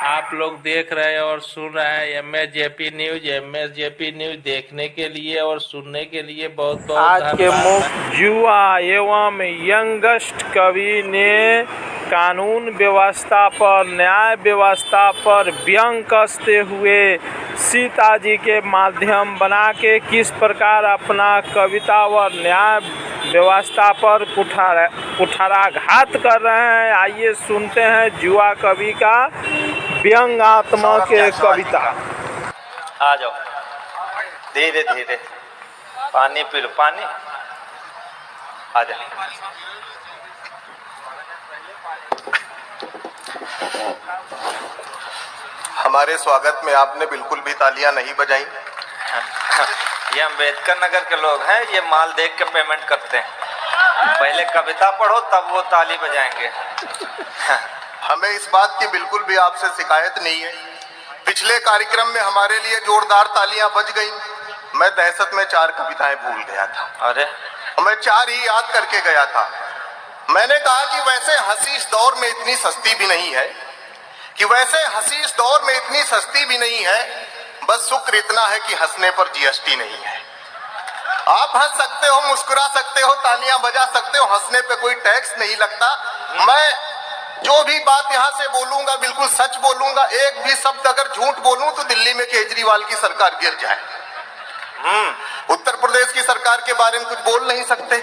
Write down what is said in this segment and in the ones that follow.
आप लोग देख रहे हैं और सुन रहे हैं MSJP न्यूज। MSJP न्यूज देखने के लिए और सुनने के लिए बहुत बहुत आज के धन्यवाद। मुख्य युवा एवं यंगस्ट कवि ने कानून व्यवस्था पर, न्याय व्यवस्था पर व्यंग कसते हुए सीता जी के माध्यम बना के किस प्रकार अपना कविता व न्याय व्यवस्था पर कुठाराघात कर रहे हैं। आइए सुनते हैं युवा कवि का व्यंग्यात्मक कविता। आ जाओ, धीरे धीरे पानी पी लो, पानी आ जाओ। हमारे स्वागत में आपने बिल्कुल भी तालियां नहीं बजाई। ये अम्बेडकर नगर के लोग हैं, ये माल देख के पेमेंट करते हैं। पहले कविता पढ़ो तब वो ताली बजाएंगे। हमें इस बात की बिल्कुल भी आपसे शिकायत नहीं है। पिछले कार्यक्रम में हमारे लिए जोरदार तालियां बज गई। मैं दहशत में 4 कविताएं भूल गया था। अरे मैं 4 ही याद करके गया था। मैंने कहा कि वैसे हंसी इस दौर में इतनी सस्ती भी नहीं है, बस शुक्र इतना है कि हंसने पर GST नहीं है। आप हंस सकते हो, मुस्कुरा सकते हो, तालियां बजा सकते हो, हंसने पे कोई टैक्स नहीं लगता। मैं जो भी बात यहाँ से बोलूंगा बिल्कुल सच बोलूंगा। एक भी शब्द अगर झूठ बोलूं तो दिल्ली में केजरीवाल की सरकार गिर जाए। उत्तर प्रदेश की सरकार के बारे में कुछ बोल नहीं सकते,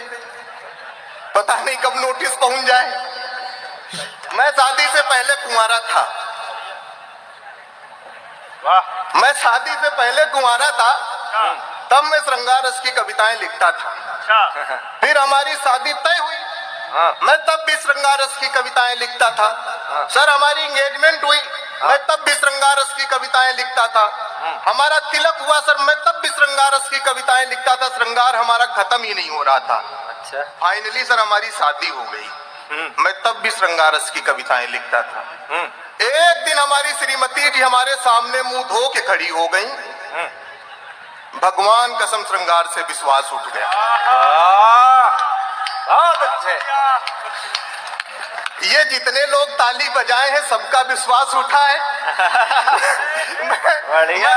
पता नहीं कब नोटिस पहुंच जाए। मैं शादी से पहले कुंवारा था। तब मैं श्रृंगार रस की कविताएं लिखता था। फिर हमारी शादी तय हुई, मैं तब भी श्रृंगार रस की कविताएं लिखता था। सर हमारी एंगेजमेंट हुई, मैं तब भी श्रृंगार रस की कविताएं लिखता था। हमारा तिलक हुआ सर, मैं तब भी श्रृंगार रस की कविताएं लिखता था। श्रृंगार हमारा खत्म ही नहीं हो रहा था। अच्छा, फाइनली सर हमारी शादी हो गई, मैं तब भी श्रृंगार रस की कविताएं लिखता था। एक दिन हमारी श्रीमती जी हमारे सामने मुंह धो के खड़ी हो गई। भगवान कसम श्रृंगार से विश्वास उठ गया। बहुत अच्छे। ये जितने लोग ताली बजाए हैं सबका विश्वास उठा है। बढ़िया।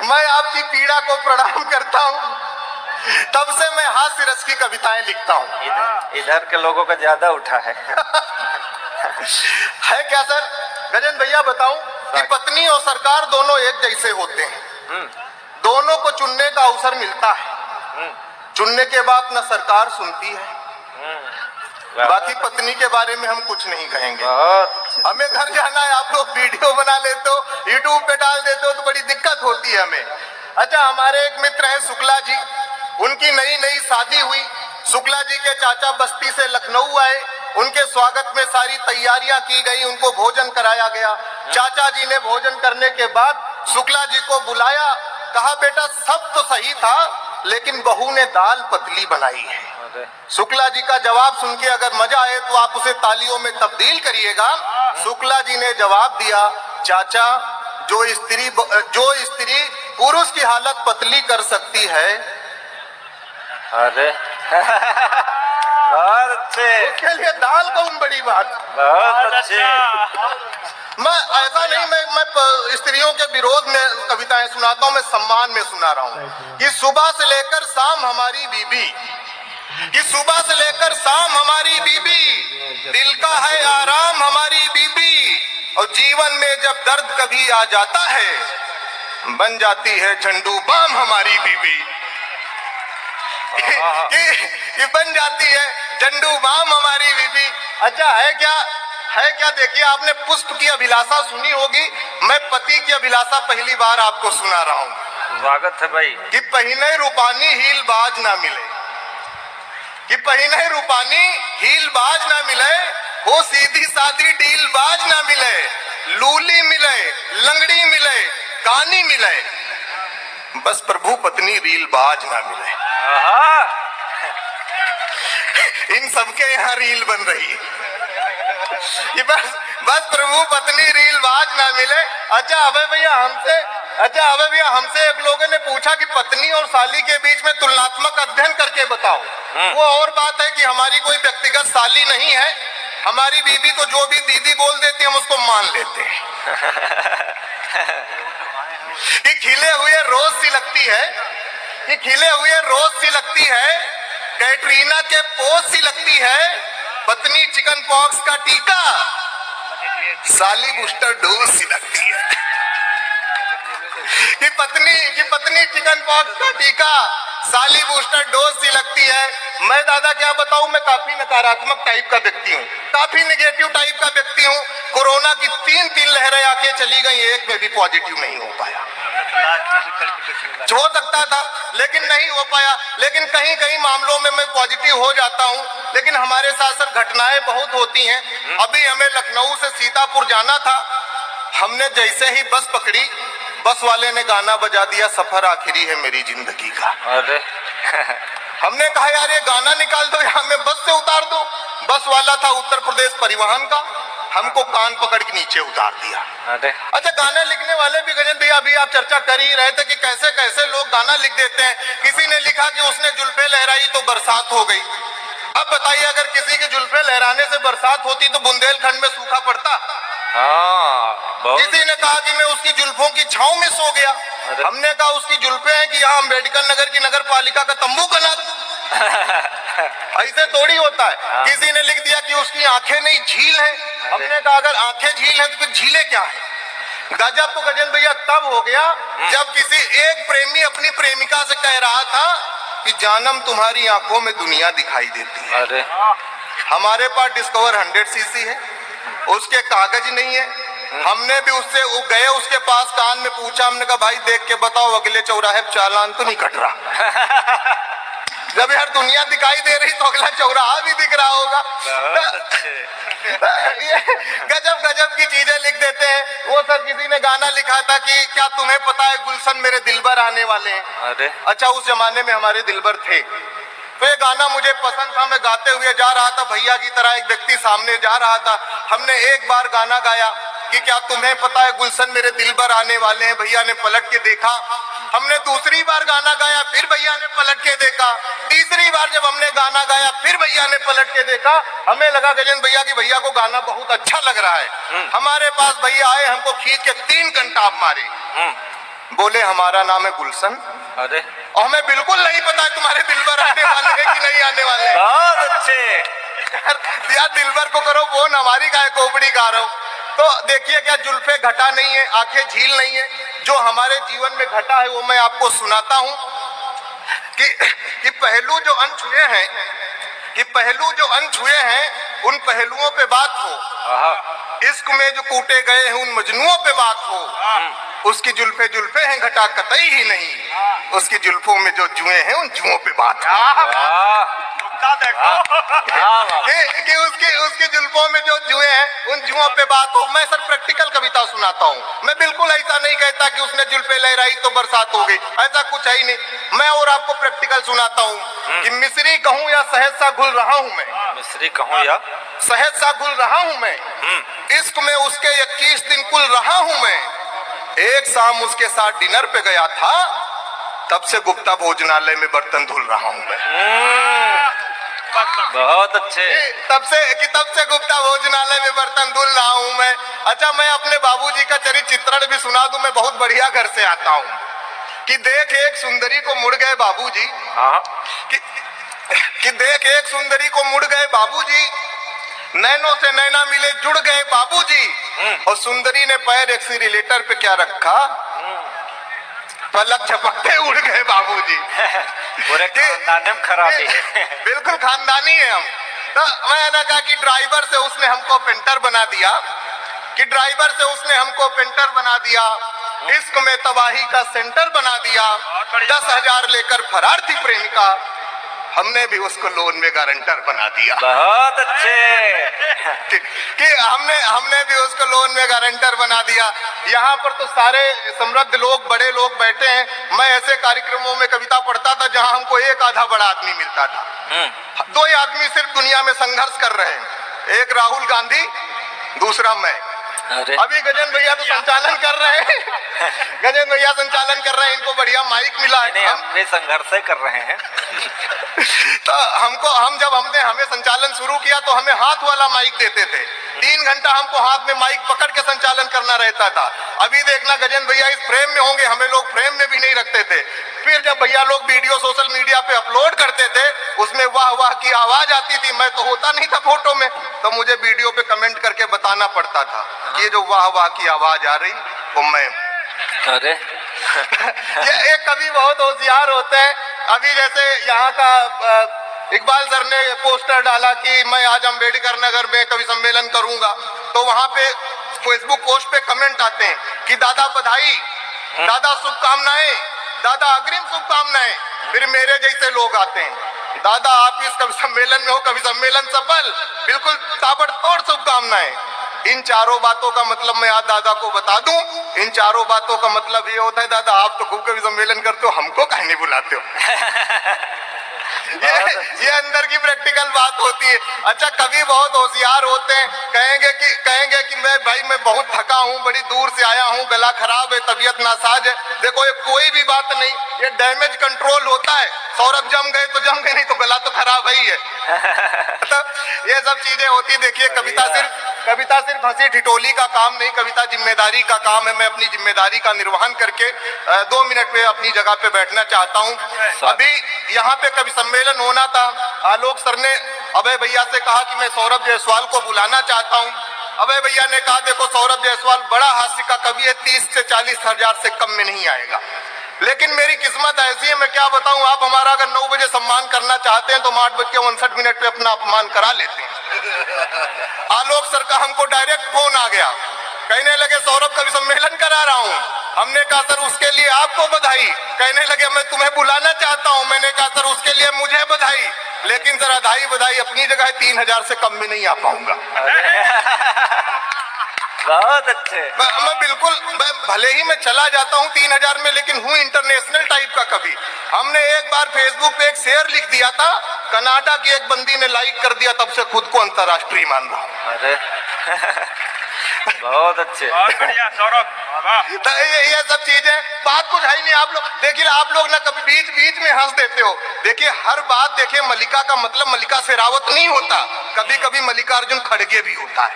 मैं आपकी पीड़ा को प्रणाम करता हूँ। तब से मैं हास्य रस की कविताएं लिखता हूँ। इधर के लोगों का ज्यादा उठा है। है क्या सर? गजेंद्र भैया बताऊं कि पत्नी और सरकार दोनों एक जैसे होते हैं। दोनों को चुनने का अवसर मिलता है। चुनने के बाद न सरकार सुनती है। बाकी पत्नी के बारे में हम कुछ नहीं कहेंगे। हमें घर जाना है, आप लोग वीडियो बना लेते हो, यूट्यूब पे डाल देते हो तो बड़ी दिक्कत होती है हमें। अच्छा, हमारे एक मित्र हैं शुक्ला जी, उनकी नई शादी हुई। शुक्ला जी के चाचा बस्ती से लखनऊ आए, उनके स्वागत में सारी तैयारियां की गई, उनको भोजन कराया गया। चाचा जी ने भोजन करने के बाद शुक्ला जी को बुलाया, कहा बेटा सब तो सही था लेकिन बहू ने दाल पतली बनाई है। शुक्ला जी का जवाब सुन के अगर मजा आए तो आप उसे तालियों में तब्दील करिएगा। शुक्ला जी ने जवाब दिया, चाचा जो स्त्री पुरुष की हालत पतली कर सकती है, अरे बहुत अच्छे, उसके लिए दाल कौन बड़ी बात। बहुत अच्छे। मैं ऐसा नहीं, मैं स्त्रियों के विरोध में कविताएं सुनाता हूँ, मैं सम्मान में सुना रहा हूँ कि सुबह से लेकर शाम हमारी बीबी, दिल का है आराम हमारी बीबी, और जीवन में जब दर्द कभी आ जाता है बन जाती है झंडू बाम हमारी बीबी। कि बन जाती है झंडू बाम हमारी बीबी। अच्छा है क्या देखिए, आपने पुष्प की अभिलाषा सुनी होगी, मैं पति की अभिलाषा पहली बार आपको सुना रहा हूँ। स्वागत है भाई। कि पहिने रूपानी हील बाज ना मिले, वो सीधी सादी डील बाज ना मिले, लूली मिले, लंगड़ी मिले, कानी मिले, बस प्रभु पत्नी रील बाज ना मिले। इन सबके यहाँ रील बन रही है कि बस प्रभु पत्नी रील बाज ना मिले। अच्छा अबे भैया हमसे एक लोगों ने पूछा कि पत्नी और साली के बीच में तुलनात्मक अध्ययन करके बताओ। वो और बात है कि हमारी कोई व्यक्तिगत साली नहीं है, हमारी बीबी को जो भी दीदी बोल देती हम उसको मान लेते हैं। कि खिले हुए रोज सी लगती है, कि खिले हुए रोज सी लगती है, कैटरीना के पोज सी लगती है, पत्नी चिकन पॉक्स का टीका, साली बूस्टर डोज सी लगती है। कि पत्नी चिकन पॉक्स का टीका, साली बूस्टर डोज सी लगती है। मैं दादा क्या बताऊं, मैं काफी नकारात्मक टाइप का व्यक्ति हूँ, काफी नेगेटिव टाइप का व्यक्ति हूँ। कोरोना की तीन लहरें आके चली गई, एक में भी पॉजिटिव नहीं हो पाया। हो सकता था लेकिन नहीं हो पाया। लेकिन कहीं कहीं मामलों में मैं पॉजिटिव हो जाता हूँ। लेकिन हमारे साथ साथ घटनाएं बहुत होती हैं। अभी हमें लखनऊ से सीतापुर जाना था, हमने जैसे ही बस पकड़ी, बस वाले ने गाना बजा दिया, सफर आखिरी है मेरी जिंदगी का। अरे हमने कहा यार ये गाना निकाल दो, यहाँ में बस से उतार दो। बस वाला था उत्तर प्रदेश परिवहन का, हमको कान पकड़ के नीचे उतार दिया। अरे अच्छा, गाना लिखने वाले भी गजन भैया, अभी आप चर्चा कर ही रहे थे कि कैसे कैसे लोग गाना लिख देते हैं। किसी ने लिखा कि उसने जुल्फे लहराई तो बरसात हो गई। अब बताइए अगर किसी के जुल्फे लहराने से बरसात होती तो बुंदेलखंड में सूखा पड़ता। किसी ने कहा कि मैं उसकी जुल्फों की छांव में सो गया। हमने कहा उसकी जुल्फे हैं कि यहाँ अम्बेडकर नगर की नगर पालिका का तंबू बना। ऐसे थोड़ी होता है। किसी ने लिख दिया कि उसकी आंखें नहीं झील है। हमने कहा अगर आंखें झील है तो फिर झीलें क्या है। गजब तो गजन भैया तब हो गया जब किसी एक प्रेमी अपनी प्रेमिका से कह रहा था कि जानम तुम्हारी आंखों में दुनिया दिखाई देती है। अरे हमारे पास डिस्कवर 100 सीसी है, उसके कागज नहीं है। हमने भी उससे गए उसके पास, कान में पूछा, हमने कहा भाई देख के बताओ अगले चौराहे पे चालान तो नहीं कट रहा। जब यार दुनिया दिखाई दे रही तो अगला चौराहा भी दिख रहा होगा। गजब गजब की चीजें लिख देते हैं। वो सर किसी ने गाना लिखा था कि क्या तुम्हें पता है गुलशन मेरे दिलबर आने वाले हैं। अरे अच्छा, उस जमाने में हमारे दिलबर थे। तो ये गाना मुझे पसंद था, मैं गाते हुए जा रहा था, भैया की तरह एक व्यक्ति सामने जा रहा था। हमने एक बार गाना गाया कि क्या तुम्हें पता है गुलशन मेरे दिलबर आने वाले हैं। भैया ने पलट के देखा। हमने दूसरी बार गाना गाया, फिर भैया ने पलट के देखा। तीसरी बार जब हमने गाना गाया फिर भैया ने पलट के देखा। हमें लगा गजेंद्र भैया की भैया को गाना बहुत अच्छा लग रहा है। हमारे पास भैया आए, हमको खींच के 3 घंटा मारे। बोले हमारा नाम है गुलशन। अरे और हमें बिल्कुल नहीं पता है तुम्हारे दिलबर आने वाले हैं कि नहीं आने वाले। बहुत अच्छे यार, दिलबर को करो फोन, हमारी गाय कोबड़ी गा रहा हो। तो देखिए क्या जुल्फे घटा नहीं है, आंखें झील नहीं है। जो हमारे जीवन में घटा है वो मैं आपको सुनाता हूँ कि पहलू जो अनछुए हैं, कि पहलू जो अनछुए हैं उन पहलुओं पे बात हो। इश्क में जो कूटे गए हैं उन मजनुओं पे बात हो। उसकी जुल्फे जुल्फे हैं घटा कतई ही नहीं, उसकी जुल्फों में जो जुए हैं उन जुओं पे बात हो। कि उसकी जुल्फों में जो जुए हैं उन जुओं पे बात हो। मैं सर प्रैक्टिकल कविता सुनाता हूँ। मैं बिल्कुल ऐसा नहीं कहता कि उसने जुल्फे लहराई तो बरसात हो गई, ऐसा कुछ है ही नहीं। मैं और आपको प्रैक्टिकल सुनाता हूँ कि मिस्री कहूँ या शहद सा घुल रहा हूँ मैं। मिस्री कहूँ या शहद सा घुल रहा हूँ मैं। इश्क में उसके 21 दिन कुल रहा हूँ मैं। एक शाम उसके साथ डिनर पे गया था, तब से गुप्ता भोजनालय में बर्तन धुल रहा हूँ मैं। बहुत अच्छे। तब से गुप्ता भोजनालय में बर्तन धुल रहा हूँ मैं। अच्छा, मैं अपने बाबूजी का चरित्र चित्रण भी सुना दूं। मैं बहुत बढ़िया घर से आता हूँ। कि देख एक सुंदरी को मुड़ गए बाबूजी, कि देख एक सुंदरी को मुड़ गए बाबूजी, नैनों से नैना मिले जुड़ गए बाबूजी। और सुंदरी ने पैर एक्सीलरेटर पे क्या रखा, पलक झपकते उड़ गए बाबूजी। पूरे खानदान में खराबी है। बिल्कुल खानदानी है हम। तो मैंने कहा कि ड्राइवर से उसने हमको पेंटर बना दिया, कि ड्राइवर से उसने हमको पेंटर बना दिया। इश्क में तबाही का सेंटर बना दिया। 10,000 लेकर फरार थी प्रेमिका, हमने भी उसको लोन में गारंटर बना दिया। बहुत अच्छे। कि हमने भी उसको लोन में गारंटर बना दिया। यहाँ पर तो सारे समृद्ध लोग, बड़े लोग बैठे हैं। मैं ऐसे कार्यक्रमों में कविता पढ़ता था जहाँ हमको एक आधा बड़ा आदमी मिलता था। 2 आदमी सिर्फ दुनिया में संघर्ष कर रहे हैं, एक राहुल गांधी, दूसरा मैं। अभी गजेंद्र भैया तो संचालन कर रहे हैं। गजेंद्र भैया संचालन कर रहे हैं, इनको बढ़िया माइक मिला है। हम भी संघर्ष कर रहे हैं। तो हमने हमें संचालन शुरू किया तो हमें हाथ वाला माइक देते थे। 3 घंटा हमको हाथ में माइक पकड़ के संचालन करना रहता था। अभी देखना गजेंद्र भैया इस फ्रेम में होंगे, हमें लोग फ्रेम में भी नहीं रखते थे। फिर जब भैया लोग वीडियो सोशल मीडिया पे अपलोड करते थे, उसमें वाह वाह की आवाज आती थी, मैं तो होता नहीं था फोटो में, तो मुझे वीडियो पे कमेंट करके बताना पड़ता था कि ये जो वाह वाह की आवाज आ रही वो मैं। अरे ये एक कवि बहुत होशियार होते हैं। अभी जैसे यहाँ का इकबाल सर ने पोस्टर डाला कि मैं आज अम्बेडकर नगर में कवि सम्मेलन करूंगा, तो वहां पे फेसबुक पोस्ट पे कमेंट आते हैं कि दादा बधाई, दादा शुभकामनाएं, दादा अग्रिम शुभकामनाएं। फिर मेरे जैसे लोग आते हैं, दादा आप इस कवि सम्मेलन में हो, कवि सम्मेलन सफल, बिल्कुल ताबड़तोड़ शुभकामनाएं। इन चारों बातों का मतलब मैं आज दादा को बता दूं, इन चारों बातों का मतलब ये होता है दादा आप तो खूब कवि सम्मेलन करते हो, हमको काहे नहीं बुलाते हो। ये अंदर की प्रैक्टिकल बात होती है। अच्छा कवि बहुत होशियार होते हैं, कहेंगे कि मैं बहुत थका हूँ, बड़ी दूर से आया हूँ, गला खराब है, तबीयत नासाज है। देखो ये कोई भी बात नहीं, ये डैमेज कंट्रोल होता है। सौरभ जम गए तो जम गए, नहीं तो गला तो खराब ही है। तो ये सब चीजें होती है। देखिए कविता सिर्फ हंसी ठिठोली का काम नहीं, कविता जिम्मेदारी का काम है। मैं अपनी जिम्मेदारी का निर्वहन करके 2 मिनट में अपनी जगह पे बैठना चाहता हूँ। अभी यहाँ पे कवि सम्मेलन होना था, आलोक सर ने अभय भैया से कहा कि मैं सौरभ जायसवाल को बुलाना चाहता हूँ। अभय भैया ने कहा देखो सौरभ जायसवाल बड़ा हास्य का कवि है, 30 से 40 हजार से कम में नहीं आएगा। लेकिन मेरी किस्मत ऐसी है, मैं क्या बताऊं, आप हमारा अगर 9 बजे सम्मान करना चाहते हैं तो हम 8:59 पे अपना अपमान करा लेते हैं। आलोक सर का हमको डायरेक्ट फोन आ गया, कहने लगे सौरभ कवि सम्मेलन करा रहा हूं। हमने कहा सर उसके लिए आपको बधाई। कहने लगे मैं तुम्हें बुलाना चाहता हूं। मैंने कहा सर उसके लिए मुझे बधाई, लेकिन सर बधाई अपनी जगह 3000 से कम में नहीं आ पाऊंगा। बहुत अच्छे। मैं भले ही मैं चला जाता हूँ 3000 में, लेकिन हूँ इंटरनेशनल टाइप का कवि। हमने एक बार फेसबुक पे एक शेयर लिख दिया था, कनाडा की एक बंदी ने लाइक कर दिया, तब से खुद को अंतर्राष्ट्रीय मान रहा हूँ। अरे बहुत अच्छे, बहुत बढ़िया सौरभ। तो ये सब चीजें, बात कुछ है ही नहीं। आप लोग देखिए, आप लोग ना कभी बीच में हंस देते हो। देखिए हर बात, देखिए मल्लिका का मतलब मल्लिका शेरावत नहीं होता, कभी कभी मल्लिकार्जुन खड़गे भी होता है।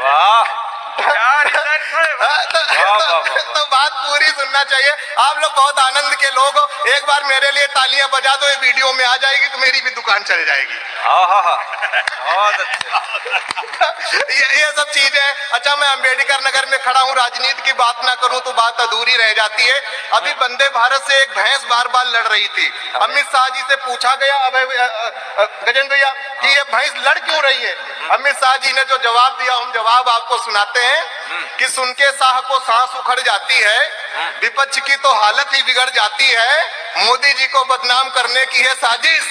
वाह तो बात पूरी सुनना चाहिए। आप लोग बहुत आनंद के लोग हो, एक बार मेरे लिए तालियां बजा दो, ये वीडियो में आ जाएगी तो मेरी भी दुकान चल जाएगी। बहुत अच्छे। ये सब चीजें। अच्छा मैं अम्बेडकर नगर में खड़ा हूँ, राजनीति की बात ना करूँ तो बात अधूरी रह जाती है। अभी वंदे भारत से एक भैंस बार लड़ रही थी। अमित शाह जी से पूछा गया गजेंद्र भैया कि ये भैंस लड़ क्यों रही है। अमित शाह जी ने जो जवाब दिया, हम जवाब आपको सुनाते हैं कि सुन के शाह को सांस उखड़ जाती है, विपक्ष की तो हालत ही बिगड़ जाती है, मोदी जी को बदनाम करने की है साजिश,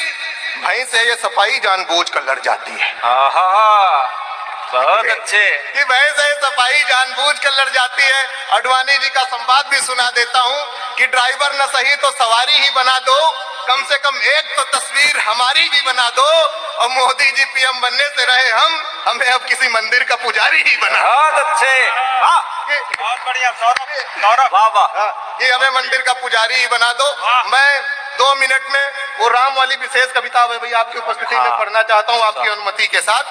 भैंस है ये सफाई जानबूझ कर लड़ जाती है। बहुत अच्छे। कि भैंस है सफाई जानबूझ कर लड़ जाती है। अडवाणी जी का संवाद भी सुना देता हूँ कि ड्राइवर न सही तो सवारी ही बना दो, कम से कम एक तो तस्वीर हमारी भी बना दो, और मोदी जी पीएम बनने से रहे हमें अब किसी मंदिर का पुजारी ही बना। बहुत अच्छे, बहुत बढ़िया सौरभ। वाह वाह। कि हमें मंदिर का पुजारी ही बना दो। मैं 2 मिनट में वो राम वाली विशेष कविता भैया आपकी उपस्थिति में पढ़ना चाहता हूँ आपकी अनुमति के साथ।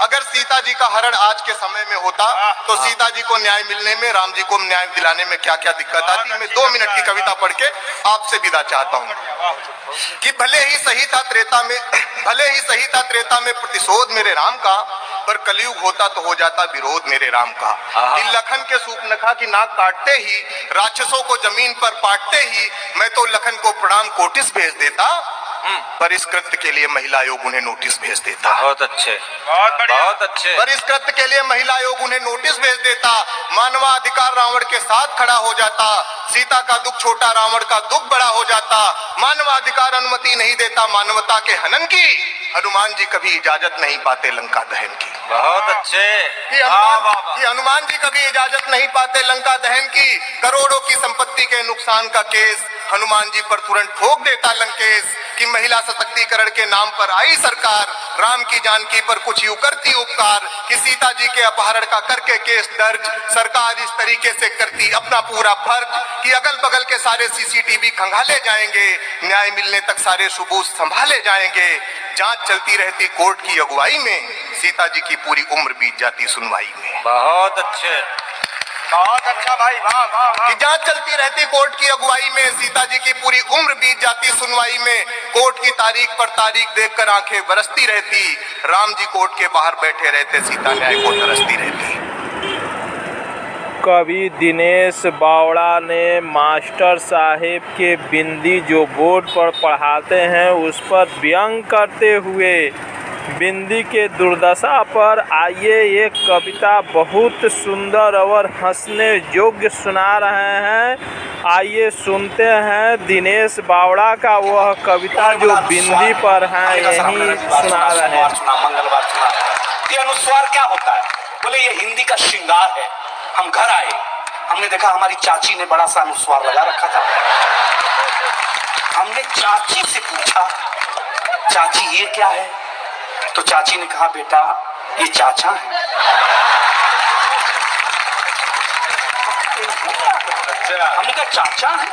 अगर सीता जी का हरण आज के समय में होता तो सीता जी को न्याय मिलने में, राम जी को न्याय दिलाने में क्या क्या दिक्कत आती। मैं 2 मिनट की कविता पढ़ के आपसे विदा चाहता हूँ कि भले ही सही था त्रेता में प्रतिशोध मेरे राम का, पर कलयुग होता तो हो जाता विरोध मेरे राम का। लखन के सूपनखा की नाक काटते ही, राक्षसों को जमीन पर पाटते ही, मैं तो लखन को प्रणाम कोटिस भेज देता, पर इस कृत्य के लिए महिला आयोग उन्हें नोटिस भेज देता। बहुत अच्छे, बहुत अच्छे। पर इस कृत्य के लिए महिला आयोग उन्हें नोटिस भेज देता, मानवाधिकार रावण के साथ खड़ा हो जाता, सीता का दुख छोटा रावण का दुख बड़ा हो जाता, मानवाधिकार अनुमति नहीं देता मानवता के हनन की, हनुमान जी कभी इजाजत नहीं पाते लंका दहन की। बहुत अच्छे। कि हनुमान जी कभी इजाजत नहीं पाते लंका दहन की, करोड़ों की संपत्ति के नुकसान का केस हनुमान जी पर तुरंत ठोक देता लंकेश, कि महिला सशक्तिकरण के नाम पर आई सरकार, राम की जानकी पर कुछ यूं करती उपकार कि सीता जी के अपहरण का करके केस दर्ज। सरकार इस तरीके से करती अपना पूरा फर्ज कि अगल बगल के सारे सीसीटीवी खंगाले जाएंगे, न्याय मिलने तक सारे सबूत संभाले जाएंगे। जांच चलती रहती कोर्ट की अगुवाई में, सीता जी की पूरी उम्र बीत जाती सुनवाई में। बहुत अच्छे, बहुत अच्छा भाई, वाह वाह वाह। कि जांच चलती रहती कोर्ट की अगुवाई में, सीता जी की पूरी उम्र बीत जाती सुनवाई में। कोर्ट की तारीख पर तारीख देखकर आंखें बरसती रहती, राम जी कोर्ट के बाहर बैठे रहते, सीता न्याय को तरसती रहती। कवि दिनेश बावड़ा ने मास्टर साहेब के बिंदी जो बोर्ड पर पढ़ाते हैं उस पर व्यंग करते हुए बिंदी के दुर्दशा पर आइए एक कविता बहुत सुंदर और हंसने योग्य सुना रहे हैं। आइए सुनते हैं दिनेश बावड़ा का वह कविता जो बिंदी पर है, यही सुना रहे हैं। मंगलवार सुना। ये अनुस्वार क्या होता है? बोले ये हिंदी का श्रृंगार है। हम घर आए, हमने देखा हमारी चाची ने बड़ा सा अनुस्वार लगा रखा था। हमने चाची से पूछा, चाची ये क्या है? तो चाची ने कहा, बेटा ये चाचा है। हमने कहा चाचा है?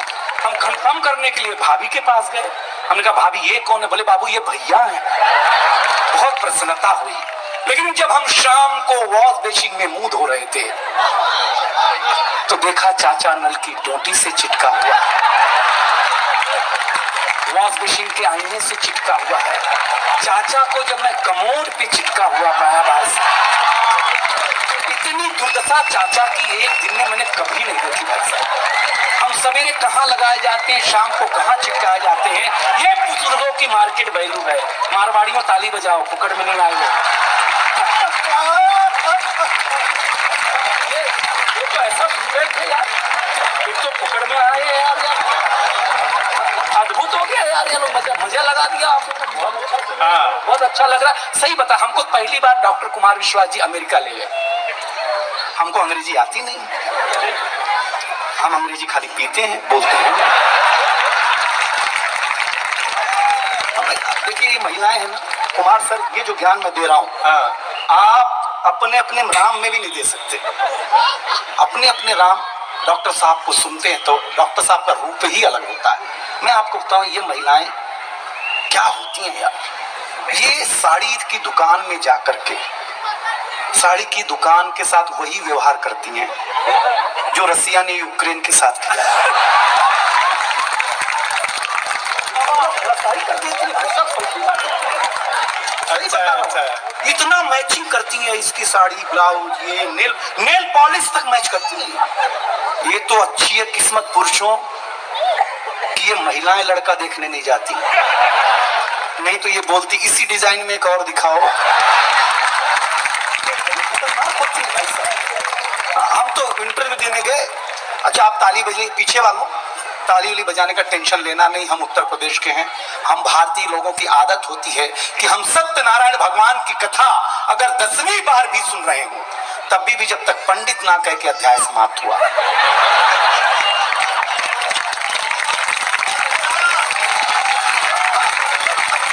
हम कंफर्म करने के लिए भाभी के पास गए। हमने कहा भाभी ये कौन है? बोले बाबू ये भैया है। बहुत प्रसन्नता हुई। लेकिन जब हम शाम को वॉश बेसिन में मुंह धो रहे थे तो देखा चाचा नल की टोटी से चिपका हुआ है, वॉश बेसिन के आईने से चिपका हुआ है। चाचा को जब मैं कमोड पे चिपका हुआ पाया, बस इतनी दुर्दशा चाचा की एक दिन में मैंने कभी नहीं देखी भाई साहब। हम सवेरे कहाँ लगाए जाते हैं, शाम को कहाँ चिपकाए जाते हैं, ये बुजुर्गों की मार्केट वैल्यू है। मारवाड़ियों ताली बजाओ, फुकट में नहीं आए हो। ये तो ऐसा सुंदर थे यार, एक तो फुकट में आए यार, अद्भुत हो गया यार। ये लोग मजा लगा दिया आपको। बहुत अच्छा लग रहा है। सही बता, हमको पहली बार डॉक्टर कुमार विश्वास जी अमेरिका ले गए। हमको अंग्रेजी आती नहीं, हम अंग्रेजी खाली पीते हैं, बोलते हैं। देखिए ये महिलाएं हैं ना कुमार सर, ये जो ज्ञान मैं दे रहा हूँ आप अपने अपने राम में भी नहीं दे सकते। अपने अपने राम डॉक्टर साहब को सुनते हैं तो डॉक्टर साहब का रूप ही अलग होता है। मैं आपको बताऊं ये महिलाएं क्या होती हैं यार। ये साड़ी की दुकान में जाकर के साड़ी की दुकान के साथ वही व्यवहार करती हैं जो रसिया ने यूक्रेन के साथ किया। इतना मैचिंग करती है, इसकी साड़ी ब्लाउज, ये नेल पॉलिश तक मैच करती है। ये तो अच्छी है किस्मत पुरुषों कि ये महिलाएं लड़का देखने नहीं जाती, नहीं तो ये बोलती इसी डिजाइन में एक और दिखाओ। हम तो इंटरव्यू देने गए, अच्छा आप ताली बजाइए, पीछे वालों ताली उली बजाने का टेंशन लेना नहीं, हम उत्तर प्रदेश के हैं। हम भारतीय लोगों की आदत होती है कि हम सत्यनारायण भगवान की कथा अगर 10वीं बार भी सुन रहे हो तब भी जब तक पंडित ना कह के अध्याय समाप्त हुआ,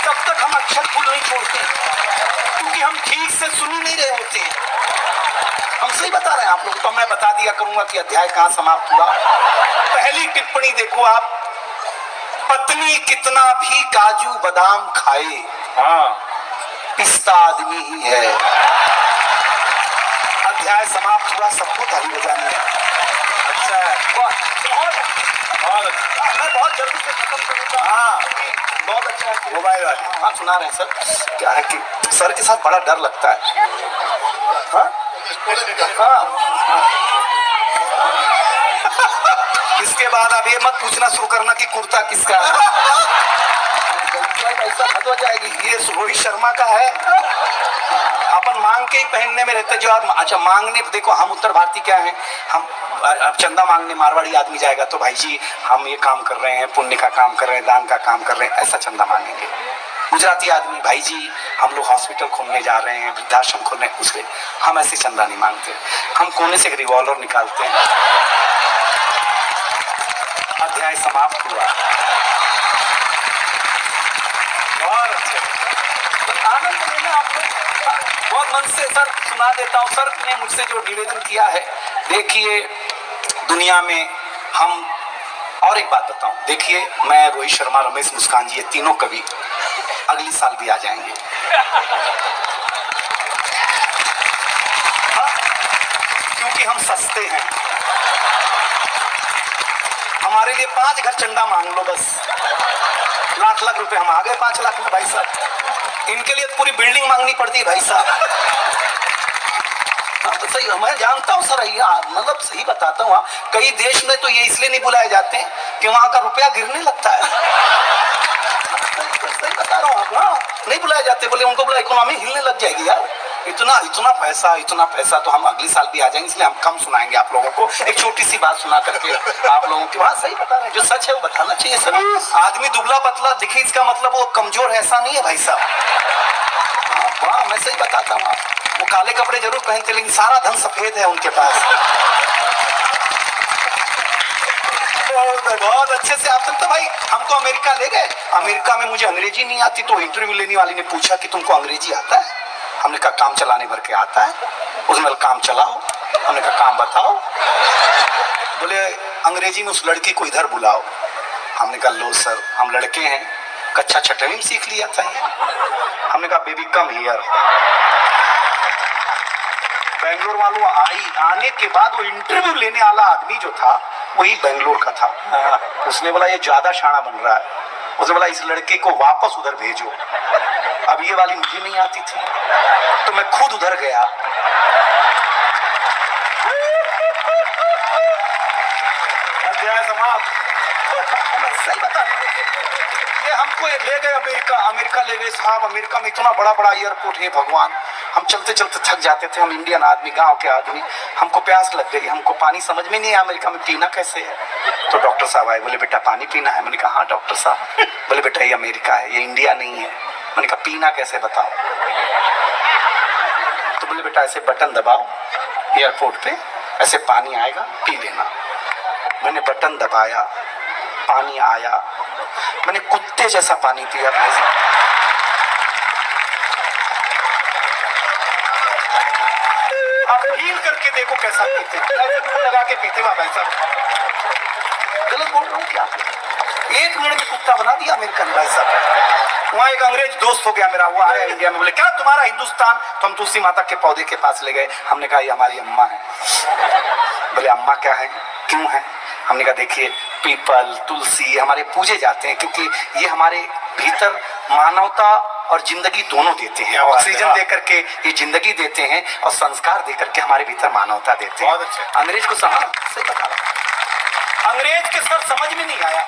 तब तक हम अक्षर फूल नहीं छोड़ते, क्योंकि हम ठीक से सुन ही नहीं रहे होते हैं। हम सही बता रहे हैं आप लोग, तो मैं बता दिया करूंगा कि अध्याय कहां समाप्त हुआ। पहली टिप्पणी देखो आप, पत्नी कितना भी काजू बादाम खाए, पिस्ता आदमी ही है। अध्याय समाप्त हुआ, सबको ताली बजानी है। अच्छा मैं बहुत जल्दी से खत्म करूंगा। हाँ बहुत अच्छा है। मोबाइल वाले हाँ सुना रहे हैं सर। क्या है कि सर के साथ बड़ा डर लगता है। हाँ इसके बाद अब ये मत पूछना शुरू करना कि कुर्ता किसका है। ऐसा हद हो जाएगी। ये रोहित शर्मा का है, अपन मांग के ही पहनने में रहता है जो आदमी। अच्छा मांगने देखो, हम उत्तर भारतीय क्या है, हम चंदा मांगने मारवाड़ी आदमी जाएगा तो भाई जी हम ये काम कर रहे हैं, पुण्य का काम कर रहे हैं, दान का काम कर रहे हैं, ऐसा चंदा मांगेंगे। गुजराती आदमी भाई जी हम लोग हॉस्पिटल खोलने जा रहे हैं, वृद्धाश्रम खोलने, उसके हम ऐसे चंदा नहीं मांगते। हम कोने से एक रिवॉल्वर निकालते हैं। अध्याय समाप्त हुआ। बहुत अच्छे, आनंद लेना आपको। बहुत मन से सर सुना देता हूँ। सर ने मुझसे जो निवेदन किया है, देखिए दुनिया में हम, और एक बात बताऊं, देखिए मैं, रोहित शर्मा, रमेश मुस्कान जी, ये तीनों कवि अगली साल भी आ जाएंगे। हाँ, क्योंकि हम सस्ते हैं। हमारे लिए 5 घर चंदा मांग लो बस, लाख लाख रुपए हम आ गए 5 लाख में भाई साहब। इनके लिए पूरी बिल्डिंग मांगनी पड़ती है भाई साहब। तो सही, मैं जानता हूँ सर, मतलब सही बताता हूँ। कई देश में तो ये इसलिए नहीं बुलाए जाते हैं कि वहां का रुपया गिरने लगता है। सही बता रहा हूँ आप, हाँ नहीं बुलाए जाते, बोले उनको बोला इकोनॉमी हिलने लग जाएगी यार, इतना पैसा। तो हम अगली साल भी आ जाएंगे, इसलिए हम कम सुनाएंगे आप लोगों को। एक छोटी सी बात सुना करके आप लोगों की, वहाँ सही बता रहे हैं, जो सच है वो बताना चाहिए सर। आदमी दुबला पतला दिखे, इसका मतलब वो कमजोर है, ऐसा नहीं है भाई साहब। हाँ मैं सही बताता हूँ। वो काले कपड़े जरूर पहनते, लेकिन सारा धन सफेद है उनके पास। बहुत अच्छे से आप तो भाई हमको अमेरिका ले गए। अमेरिका में मुझे अंग्रेजी नहीं आती, तो इंटरव्यू लेने वाली ने पूछा कि तुमको अंग्रेजी आता है? हमने कहा काम चलाने भर के आता है। उसने काम चलाओ, हमने कहा काम बताओ। बोले अंग्रेजी में उस लड़की को इधर बुलाओ। हमने कहा लो सर, हम लड़के हैं, कच्चा छठवीं में सीख लिया था। हमने कहा बेबी कम हियर। बेंगलोर वालों आने के बाद वो इंटरव्यू लेने वाला आदमी जो था वही बेंगलोर का था। उसने बोला ये ज्यादा शाना बन रहा है। उसने बोला इस लड़के को वापस उधर भेजो। अब ये वाली मुझे नहीं आती थी, तो मैं खुद उधर गया। अध्याय समाप्त। सही बता, ये हमको ये ले गए अमेरिका ले गए साहब। अमेरिका में इतना बड़ा एयरपोर्ट है भगवान। हम चलते चलते थक जाते थे। हम इंडियन आदमी, गांव के आदमी, हमको प्यास लग गई। हमको पानी समझ में नहीं आया अमेरिका में पीना कैसे है। तो डॉक्टर साहब आए, बोले बेटा पानी पीना है? मैंने कहा हाँ डॉक्टर साहब। बोले बेटा ये अमेरिका है, ये इंडिया नहीं है। मैंने कहा पीना कैसे बताओ? तो बोले बेटा ऐसे बटन दबाओ एयरपोर्ट पे, ऐसे पानी आएगा, पी लेना। मैंने बटन दबाया, पानी आया। मैंने कुत्ते जैसा पानी पिया भाई साहब। आप फील करके देखो कैसा पीते, ऐसे मुंह लगा के पीते वहां भाई साहब। गलत बोल रहा हूँ क्या? 1 मिनट में कुत्ता बना दिया अमेरिकन भाई साहब। वहाँ एक अंग्रेज दोस्त हो गया मेरा, वो आया इंडिया में। बोले क्या तुम्हारा हिंदुस्तान? तो हम तुलसी माता के पौधे के पास ले गए। हमने कहा ये हमारी अम्मा है। बोले अम्मा क्या है, क्यों है? हमने कहा देखिए पीपल, तुलसी हमारे पूजे जाते हैं, क्योंकि ये हमारे भीतर मानवता और जिंदगी दोनों देते हैं। ऑक्सीजन देकर के ये जिंदगी देते हैं, और संस्कार देकर के हमारे भीतर मानवता देते हैं। अंग्रेज को सही बता रहा, अंग्रेज के सर समझ में नहीं आया।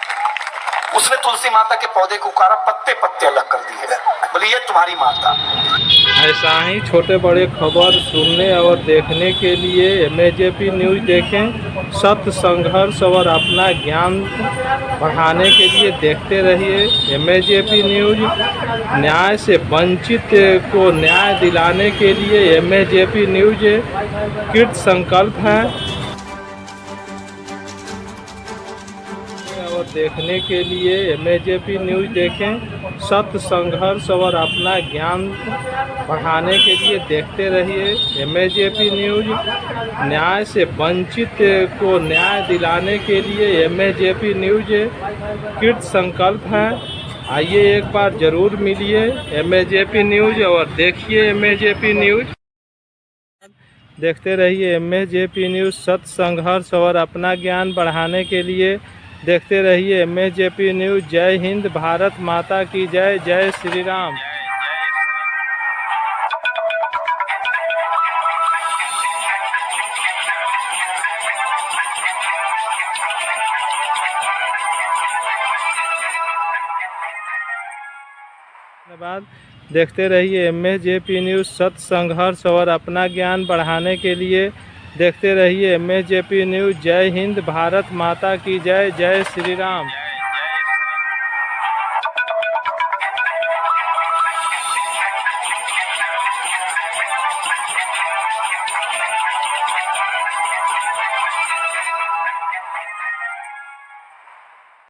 उसने तुलसी माता के पौधे को उखाड़ा, पत्ते पत्ते अलग कर दिए। बोले ये तुम्हारी माता। ऐसा ही छोटे बड़े खबर सुनने और देखने के लिए MAJP न्यूज़ देखें। सत्य, संघर्ष और अपना ज्ञान बढ़ाने के लिए देखते रहिए MAJP न्यूज़। न्याय से वंचित को न्याय दिलाने के लिए MAJP न्यूज़ कृत संकल्प है। और देखने के लिए MAJP न्यूज़ देखें। सत्य, संघर्ष और अपना ज्ञान बढ़ाने के लिए देखते रहिए MAJP न्यूज़। न्याय से वंचित को न्याय दिलाने के लिए MAJP न्यूज़ कृत संकल्प है। आइए एक बार ज़रूर मिलिए MAJP न्यूज़ और देखिए MAJP न्यूज़। देखते रहिए MAJP न्यूज़। सत्य, संघर्ष और अपना ज्ञान बढ़ाने के लिए देखते रहिए MAJP न्यूज़। जय हिंद, भारत माता की जय। जय श्री राम। धन्यवाद। देखते रहिए MAJP न्यूज़। सत्य, संघर्ष और अपना ज्ञान बढ़ाने के लिए देखते रहिए MAJP न्यूज़। जय हिंद, भारत माता की जय। जय श्री राम।